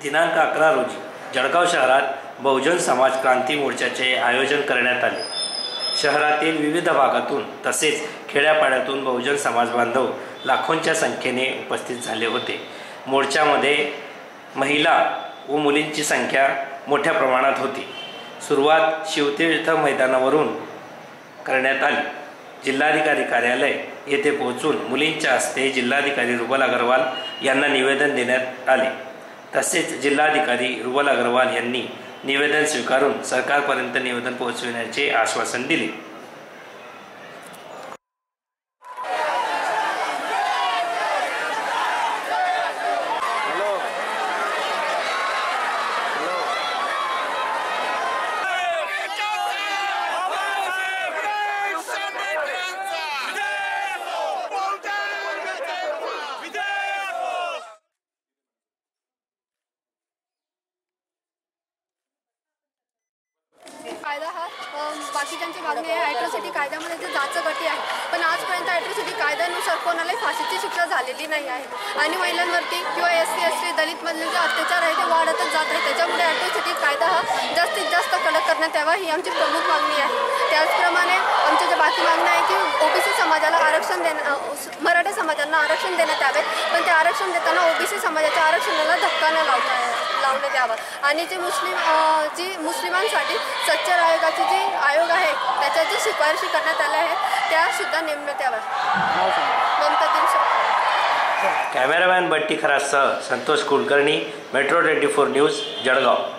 दिनांक 11 रोजी जळगाव शहरात बहुजन समाज क्रांती मोर्चाचे आयोजन करण्यात आले। शहरातील विविध भागातून तसेच खेड्यापाड्यातून बहुजन समाज बांधव लाखोंच्या संख्येने उपस्थित झाले होते। मोर्चामध्ये महिला व मुलींची संख्या मोठ्या प्रमाणात होती। सुरुवात शिवतीर्थ मैदानावरून करण्यात आली। जिल्हाधिकारी कार्यालय येथे पोहोचून मुलींच्या हस्ते जिल्हाधिकारी रुबल अग्रवाल यांना निवेदन देण्यात आले। तसेच जिल्हाधिकारी रुबल अग्रवाल यांनी निवेदन स्वीकारून सरकारपर्यंत निवेदन पोहोचविण्याचे आश्वासन दिले। कायदा हा बाकीच्यांची मागणी आहे। ॲट्रॉसिटी कायद्यामध्ये जे जाचक अटी आहे, पण आजपर्यंत ॲट्रॉसिटी कायद्यानुसार कोणालाही फाशीची शिक्षा झालेली नाही आहे आणि महिलांवरती किंवा SC/ST दलितमधले जे अत्याचार आहे ते वाढतच जात आहे। त्याच्यामुळे ॲट्रॉसिटी कायदा हा जास्तीत जास्त कडक करण्यात यावा ही आमची प्रमुख मागणी आहे। त्याचप्रमाणे आमच्या ज्या बाकी मागण्या आहे की OBC समाजाला आरक्षण मराठा समाजांना आरक्षण देण्यात यावे, पण ते आरक्षण देताना OBC समाजाच्या आरक्षणाला धक्का न लावण्यात यावा आणि जे मुस्लिमांसाठी सच्चर आयोगाचे जे आयोग आहे त्याच्या जे शिफारशी करण्यात आल्या आहेत त्या सुद्धा नेमण्यात याव्या। कॅमेरामॅन बट्टी खराससह संतोष कुलकर्णी, मेट्रो 24 न्यूज, जळगाव।